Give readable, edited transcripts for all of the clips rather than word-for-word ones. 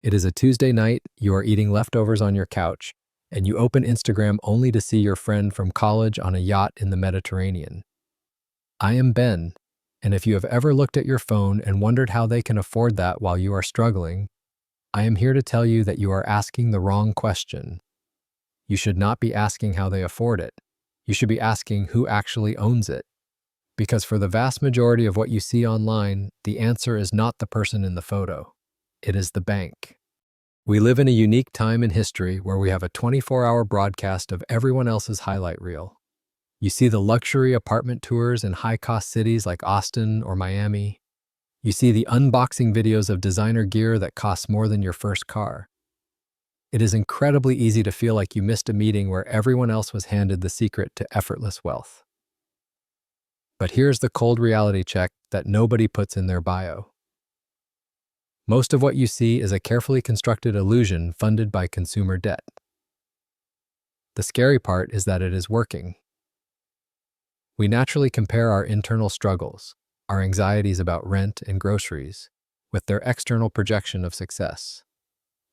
It is a Tuesday night, you are eating leftovers on your couch, and you open Instagram only to see your friend from college on a yacht in the Mediterranean. I am Ben, and if you have ever looked at your phone and wondered how they can afford that while you are struggling, I am here to tell you that you are asking the wrong question. You should not be asking how they afford it. You should be asking who actually owns it. Because for the vast majority of what you see online, the answer is not the person in the photo. It is the bank. We live in a unique time in history where we have a 24-hour broadcast of everyone else's highlight reel. You see the luxury apartment tours in high-cost cities like Austin or Miami. You see the unboxing videos of designer gear that costs more than your first car. It is incredibly easy to feel like you missed a meeting where everyone else was handed the secret to effortless wealth. But here's the cold reality check that nobody puts in their bio. Most of what you see is a carefully constructed illusion funded by consumer debt. The scary part is that it is working. We naturally compare our internal struggles, our anxieties about rent and groceries, with their external projection of success.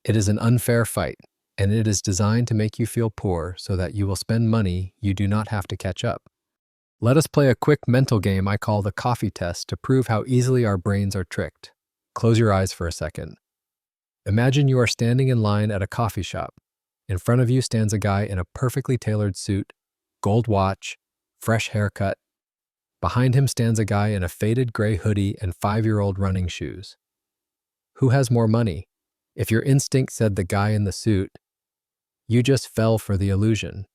It is an unfair fight, and it is designed to make you feel poor so that you will spend money you do not have to catch up. Let us play a quick mental game I call the coffee test to prove how easily our brains are tricked. Close your eyes for a second. Imagine you are standing in line at a coffee shop. In front of you stands a guy in a perfectly tailored suit, gold watch, fresh haircut. Behind him stands a guy in a faded gray hoodie and 5-year-old running shoes. Who has more money? If your instinct said the guy in the suit, you just fell for the illusion.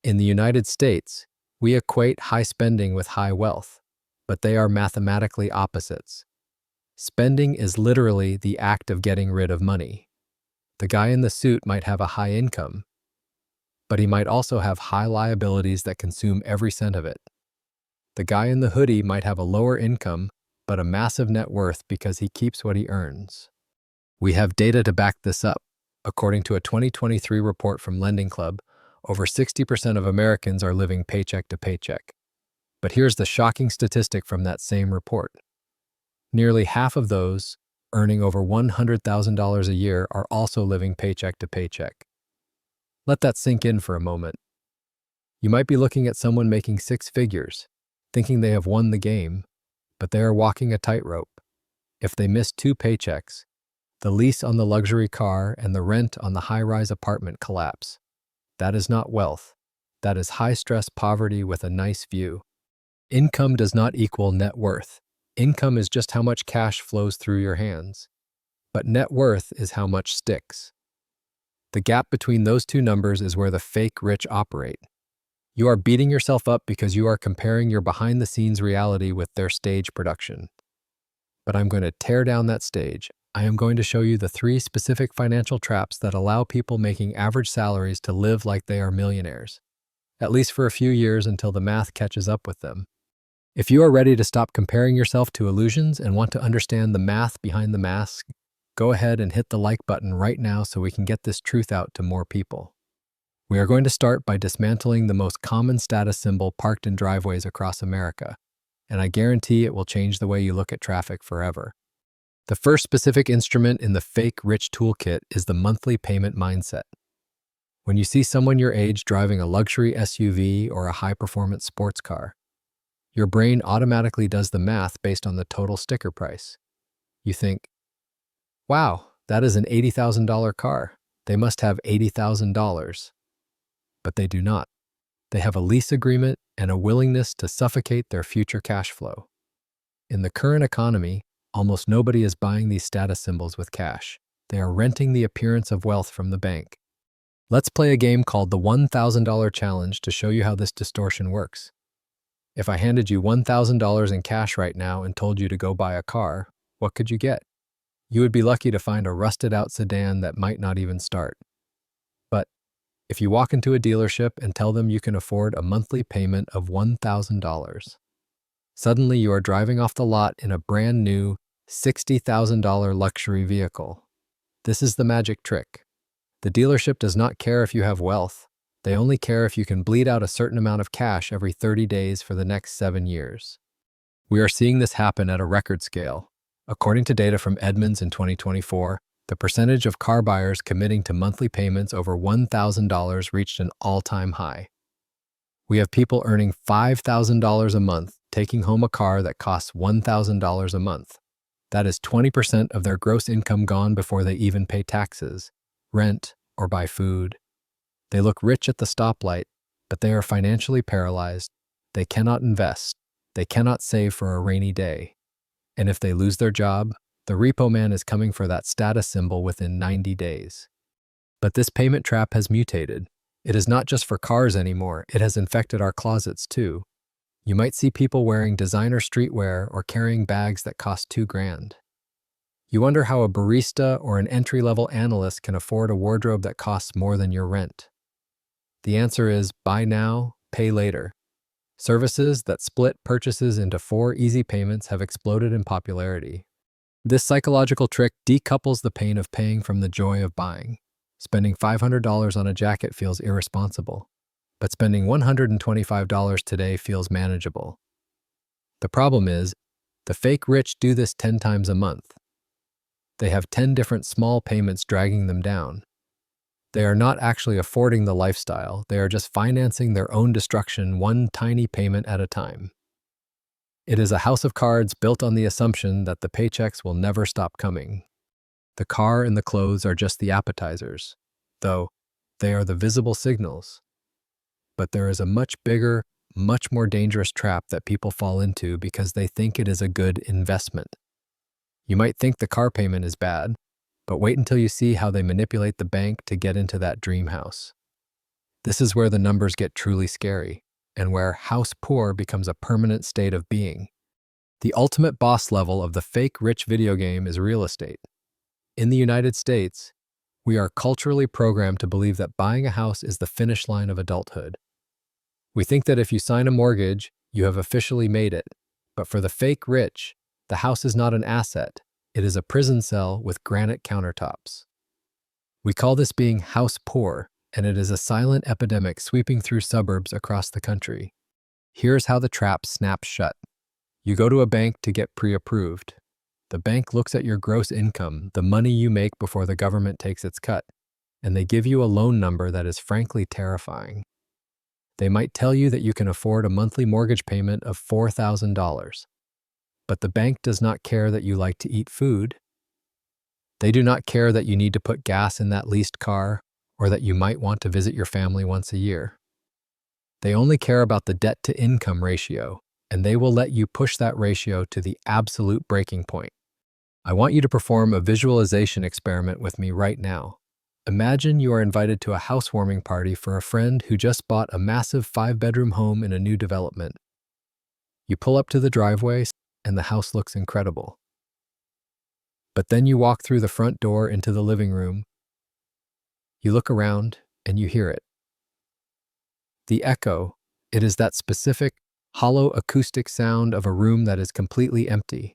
In the United States, we equate high spending with high wealth, but they are mathematically opposites. Spending is literally the act of getting rid of money. The guy in the suit might have a high income, but he might also have high liabilities that consume every cent of it. The guy in the hoodie might have a lower income, but a massive net worth because he keeps what he earns. We have data to back this up. According to a 2023 report from Lending Club, over 60% of Americans are living paycheck to paycheck. But here's the shocking statistic from that same report. Nearly half of those earning over $100,000 a year are also living paycheck to paycheck. Let that sink in for a moment. You might be looking at someone making 6 figures, thinking they have won the game, but they are walking a tightrope. If they miss 2 paychecks, the lease on the luxury car and the rent on the high-rise apartment collapse. That is not wealth. That is high-stress poverty with a nice view. Income does not equal net worth. Income is just how much cash flows through your hands. But net worth is how much sticks. The gap between those two numbers is where the fake rich operate. You are beating yourself up because you are comparing your behind-the-scenes reality with their stage production. But I'm going to tear down that stage. I am going to show you the 3 specific financial traps that allow people making average salaries to live like they are millionaires, at least for a few years until the math catches up with them. If you are ready to stop comparing yourself to illusions and want to understand the math behind the mask, go ahead and hit the like button right now so we can get this truth out to more people. We are going to start by dismantling the most common status symbol parked in driveways across America, and I guarantee it will change the way you look at traffic forever. The first specific instrument in the fake rich toolkit is the monthly payment mindset. When you see someone your age driving a luxury SUV or a high-performance sports car, your brain automatically does the math based on the total sticker price. You think, wow, that is an $80,000 car. They must have $80,000. But they do not. They have a lease agreement and a willingness to suffocate their future cash flow. In the current economy, almost nobody is buying these status symbols with cash. They are renting the appearance of wealth from the bank. Let's play a game called the $1,000 challenge to show you how this distortion works. If I handed you $1,000 in cash right now and told you to go buy a car, what could you get? You would be lucky to find a rusted-out sedan that might not even start. But if you walk into a dealership and tell them you can afford a monthly payment of $1,000, suddenly you are driving off the lot in a brand new $60,000 luxury vehicle. This is the magic trick. The dealership does not care if you have wealth. They only care if you can bleed out a certain amount of cash every 30 days for the next 7 years. We are seeing this happen at a record scale. According to data from Edmunds in 2024, The percentage of car buyers committing to monthly payments over $1,000 reached an all-time high. We have people earning $5,000 a month taking home a car that costs $1,000 a month. That is 20% of their gross income gone before they even pay taxes, rent, or buy food. They look rich at the stoplight, but they are financially paralyzed. They cannot invest. They cannot save for a rainy day. And if they lose their job, the repo man is coming for that status symbol within 90 days. But this payment trap has mutated. It is not just for cars anymore, it has infected our closets too. You might see people wearing designer streetwear or carrying bags that cost $2,000. You wonder how a barista or an entry-level analyst can afford a wardrobe that costs more than your rent. The answer is buy now, pay later. Services that split purchases into 4 easy payments have exploded in popularity. This psychological trick decouples the pain of paying from the joy of buying. Spending $500 on a jacket feels irresponsible, but spending $125 today feels manageable. The problem is, the fake rich do this 10 times a month. They have 10 different small payments dragging them down. They are not actually affording the lifestyle, they are just financing their own destruction one tiny payment at a time. It is a house of cards built on the assumption that the paychecks will never stop coming. The car and the clothes are just the appetizers, though they are the visible signals. But there is a much bigger, much more dangerous trap that people fall into because they think it is a good investment. You might think the car payment is bad, but wait until you see how they manipulate the bank to get into that dream house. This is where the numbers get truly scary, and where house poor becomes a permanent state of being. The ultimate boss level of the fake rich video game is real estate. In the United States, we are culturally programmed to believe that buying a house is the finish line of adulthood. We think that if you sign a mortgage, you have officially made it. But for the fake rich, the house is not an asset. It is a prison cell with granite countertops. We call this being house poor, and it is a silent epidemic sweeping through suburbs across the country. Here's how the trap snaps shut. You go to a bank to get pre-approved. The bank looks at your gross income, the money you make before the government takes its cut, and they give you a loan number that is frankly terrifying. They might tell you that you can afford a monthly mortgage payment of $4,000. But the bank does not care that you like to eat food. They do not care that you need to put gas in that leased car or that you might want to visit your family once a year. They only care about the debt-to-income ratio, and they will let you push that ratio to the absolute breaking point. I want you to perform a visualization experiment with me right now. Imagine you are invited to a housewarming party for a friend who just bought a massive 5-bedroom home in a new development. You pull up to the driveway, and the house looks incredible. But then you walk through the front door into the living room. You look around, and you hear it. The echo, it is that specific, hollow acoustic sound of a room that is completely empty.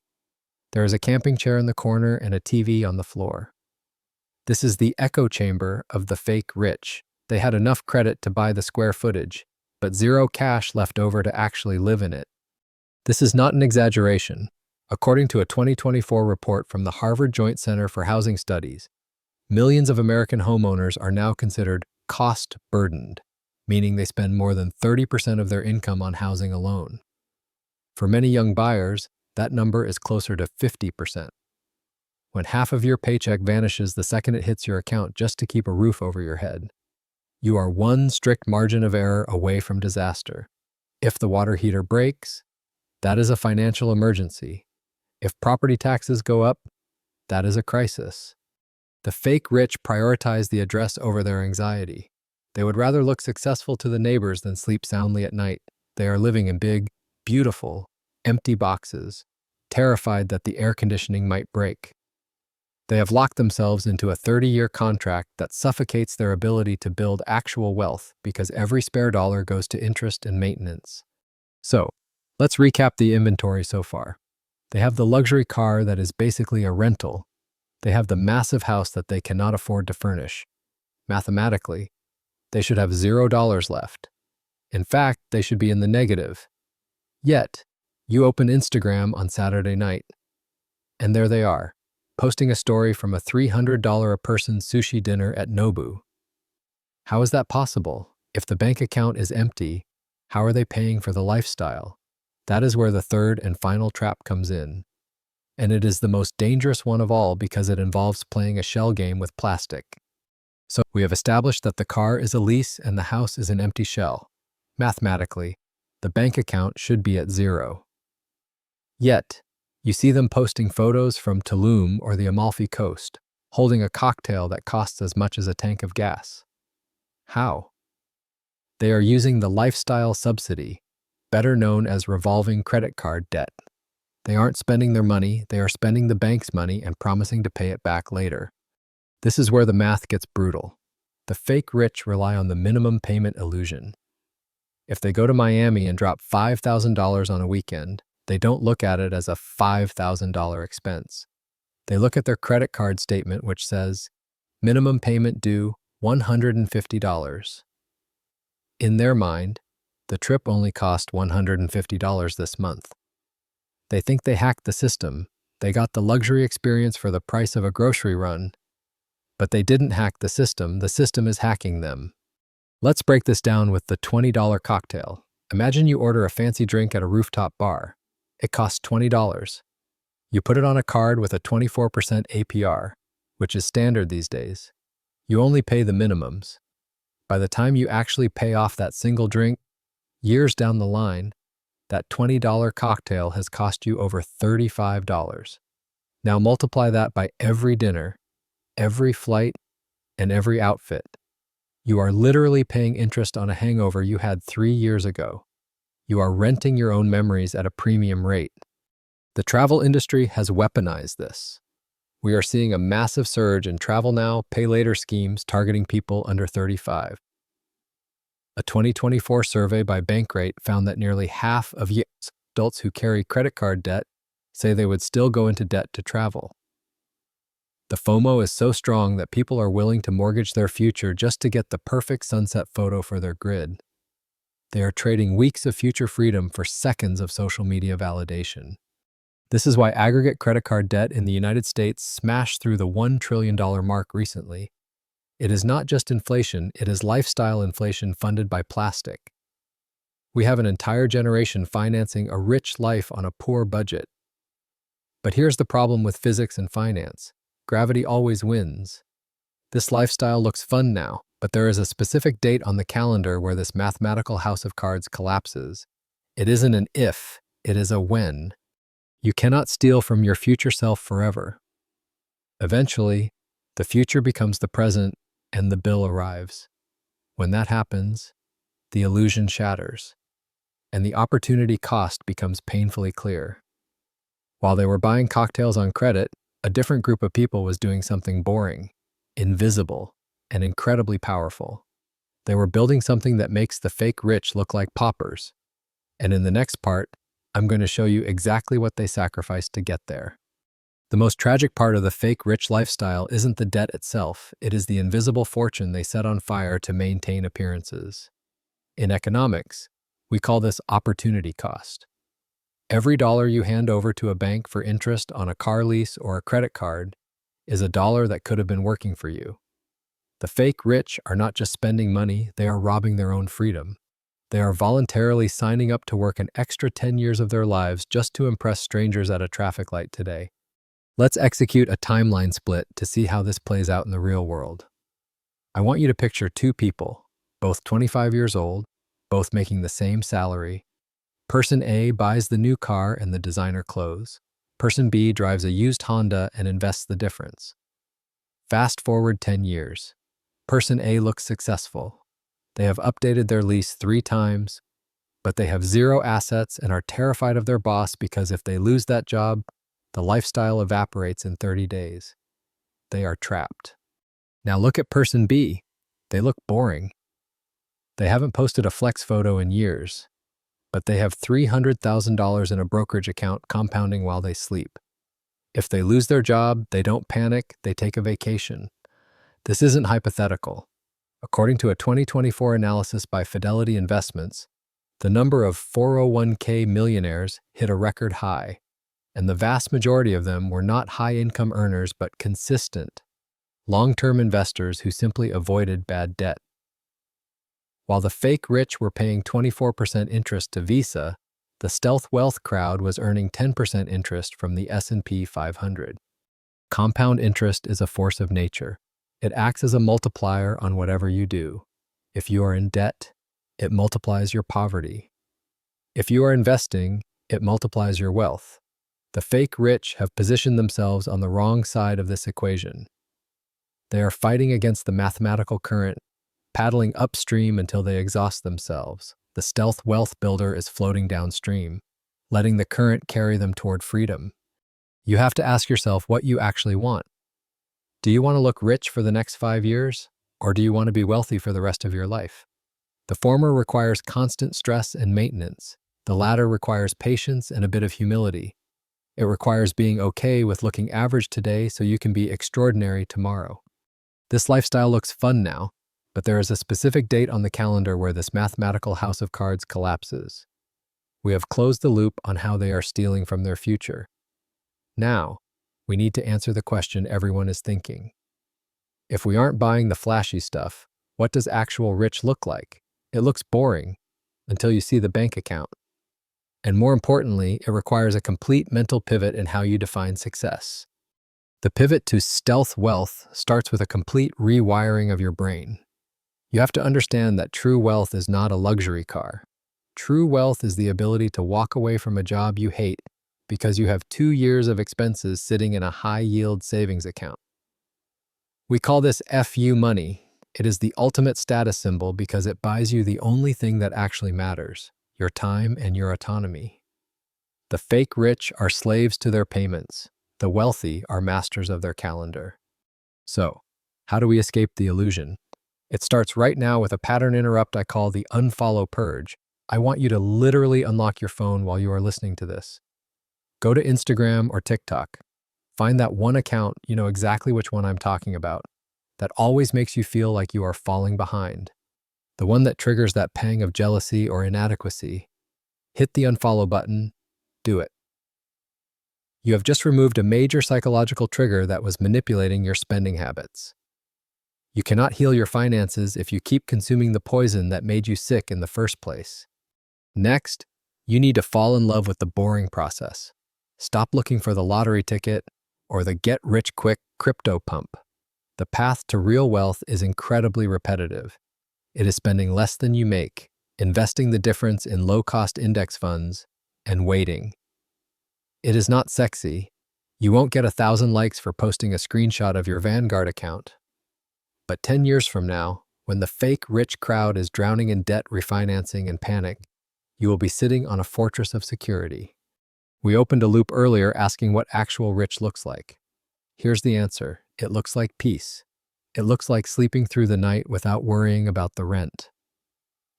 There is a camping chair in the corner and a TV on the floor. This is the echo chamber of the fake rich. They had enough credit to buy the square footage, but zero cash left over to actually live in it. This is not an exaggeration. According to a 2024 report from the Harvard Joint Center for Housing Studies, millions of American homeowners are now considered cost-burdened, meaning they spend more than 30% of their income on housing alone. For many young buyers, that number is closer to 50%. When half of your paycheck vanishes the second it hits your account just to keep a roof over your head, you are one strict margin of error away from disaster. If the water heater breaks, that is a financial emergency. If property taxes go up, that is a crisis. The fake rich prioritize the address over their anxiety. They would rather look successful to the neighbors than sleep soundly at night. They are living in big, beautiful, empty boxes, terrified that the air conditioning might break. They have locked themselves into a 30-year contract that suffocates their ability to build actual wealth because every spare dollar goes to interest and maintenance. So, let's recap the inventory so far. They have the luxury car that is basically a rental. They have the massive house that they cannot afford to furnish. Mathematically, they should have $0 left. In fact, they should be in the negative. Yet, you open Instagram on Saturday night, and there they are, posting a story from a $300 a person sushi dinner at Nobu. How is that possible? If the bank account is empty, how are they paying for the lifestyle? That is where the third and final trap comes in. And it is the most dangerous one of all because it involves playing a shell game with plastic. So we have established that the car is a lease and the house is an empty shell. Mathematically, the bank account should be at zero. Yet, you see them posting photos from Tulum or the Amalfi Coast, holding a cocktail that costs as much as a tank of gas. How? They are using the lifestyle subsidy, better known as revolving credit card debt. They aren't spending their money, they are spending the bank's money and promising to pay it back later. This is where the math gets brutal. The fake rich rely on the minimum payment illusion. If they go to Miami and drop $5,000 on a weekend, they don't look at it as a $5,000 expense. They look at their credit card statement which says, minimum payment due $150. In their mind, the trip only cost $150 this month. They think they hacked the system. They got the luxury experience for the price of a grocery run. But they didn't hack the system is hacking them. Let's break this down with the $20 cocktail. Imagine you order a fancy drink at a rooftop bar. It costs $20. You put it on a card with a 24% APR, which is standard these days. You only pay the minimums. By the time you actually pay off that single drink, years down the line, that $20 cocktail has cost you over $35. Now multiply that by every dinner, every flight, and every outfit. You are literally paying interest on a hangover you had 3 years ago. You are renting your own memories at a premium rate. The travel industry has weaponized this. We are seeing a massive surge in travel now, pay later schemes targeting people under 35. A 2024 survey by Bankrate found that nearly half of US adults who carry credit card debt say they would still go into debt to travel. The FOMO is so strong that people are willing to mortgage their future just to get the perfect sunset photo for their grid. They are trading weeks of future freedom for seconds of social media validation. This is why aggregate credit card debt in the United States smashed through the $1 trillion mark recently. It is not just inflation, it is lifestyle inflation funded by plastic. We have an entire generation financing a rich life on a poor budget. But here's the problem with physics and finance. Gravity always wins. This lifestyle looks fun now, but there is a specific date on the calendar where this mathematical house of cards collapses. It isn't an if, it is a when. You cannot steal from your future self forever. Eventually, the future becomes the present and the bill arrives. When that happens, the illusion shatters, and the opportunity cost becomes painfully clear. While they were buying cocktails on credit, a different group of people was doing something boring, invisible, and incredibly powerful. They were building something that makes the fake rich look like paupers. And in the next part, I'm going to show you exactly what they sacrificed to get there. The most tragic part of the fake rich lifestyle isn't the debt itself, it is the invisible fortune they set on fire to maintain appearances. In economics, we call this opportunity cost. Every dollar you hand over to a bank for interest on a car lease or a credit card is a dollar that could have been working for you. The fake rich are not just spending money, they are robbing their own freedom. They are voluntarily signing up to work an extra 10 years of their lives just to impress strangers at a traffic light today. Let's execute a timeline split to see how this plays out in the real world. I want you to picture two people, both 25 years old, both making the same salary. Person A buys the new car and the designer clothes. Person B drives a used Honda and invests the difference. Fast forward 10 years. Person A looks successful. They have updated their lease 3 times, but they have 0 assets and are terrified of their boss because if they lose that job, the lifestyle evaporates in 30 days. They are trapped. Now look at person B. They look boring. They haven't posted a flex photo in years, but they have $300,000 in a brokerage account compounding while they sleep. If they lose their job, they don't panic, they take a vacation. This isn't hypothetical. According to a 2024 analysis by Fidelity Investments, the number of 401k millionaires hit a record high. and the vast majority of them were not high-income earners but consistent, long-term investors who simply avoided bad debt. While the fake rich were paying 24% interest to Visa, the stealth wealth crowd was earning 10% interest from the S&P 500. Compound interest is a force of nature. It acts as a multiplier on whatever you do. If you are in debt, it multiplies your poverty. If you are investing, it multiplies your wealth. The fake rich have positioned themselves on the wrong side of this equation. They are fighting against the mathematical current, paddling upstream until they exhaust themselves. The stealth wealth builder is floating downstream, letting the current carry them toward freedom. You have to ask yourself what you actually want. Do you want to look rich for the next 5 years, or do you want to be wealthy for the rest of your life? The former requires constant stress and maintenance. The latter requires patience and a bit of humility. It requires being okay with looking average today so you can be extraordinary tomorrow. This lifestyle looks fun now, but there is a specific date on the calendar where this mathematical house of cards collapses. We have closed the loop on how they are stealing from their future. Now, we need to answer the question everyone is thinking. If we aren't buying the flashy stuff, what does actual rich look like? It looks boring until you see the bank account. And more importantly, it requires a complete mental pivot in how you define success. The pivot to stealth wealth starts with a complete rewiring of your brain. You have to understand that true wealth is not a luxury car. True wealth is the ability to walk away from a job you hate because you have 2 years of expenses sitting in a high-yield savings account. We call this FU money. It is the ultimate status symbol because it buys you the only thing that actually matters: your time and your autonomy. The fake rich are slaves to their payments. The wealthy are masters of their calendar. So, how do we escape the illusion? It starts right now with a pattern interrupt I call the unfollow purge. I want you to literally unlock your phone while you are listening to this. Go to Instagram or TikTok. Find that one account, you know exactly which one I'm talking about, that always makes you feel like you are falling behind. The one that triggers that pang of jealousy or inadequacy. Hit the unfollow button. Do it. You have just removed a major psychological trigger that was manipulating your spending habits. You cannot heal your finances if you keep consuming the poison that made you sick in the first place. Next, you need to fall in love with the boring process. Stop looking for the lottery ticket or the get-rich-quick crypto pump. The path to real wealth is incredibly repetitive. It is spending less than you make, investing the difference in low-cost index funds, and waiting. It is not sexy. You won't get 1,000 likes for posting a screenshot of your Vanguard account. But 10 years from now, when the fake rich crowd is drowning in debt, refinancing, and panic, you will be sitting on a fortress of security. We opened a loop earlier asking what actual rich looks like. Here's the answer. It looks like peace. It looks like sleeping through the night without worrying about the rent.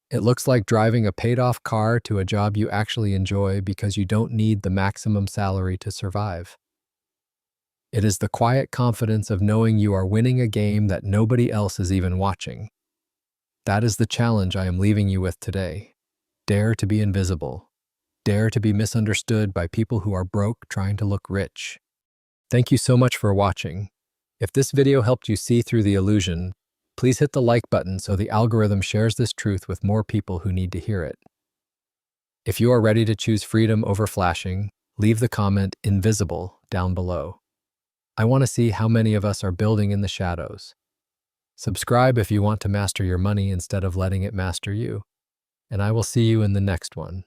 It looks like driving a paid-off car to a job you actually enjoy because you don't need the maximum salary to survive. It is the quiet confidence of knowing you are winning a game that nobody else is even watching. That is the challenge I am leaving you with today. Dare to be invisible. Dare to be misunderstood by people who are broke trying to look rich. Thank you so much for watching. If this video helped you see through the illusion, please hit the like button so the algorithm shares this truth with more people who need to hear it. If you are ready to choose freedom over flashing, leave the comment "invisible" down below. I want to see how many of us are building in the shadows. Subscribe if you want to master your money instead of letting it master you. And I will see you in the next one.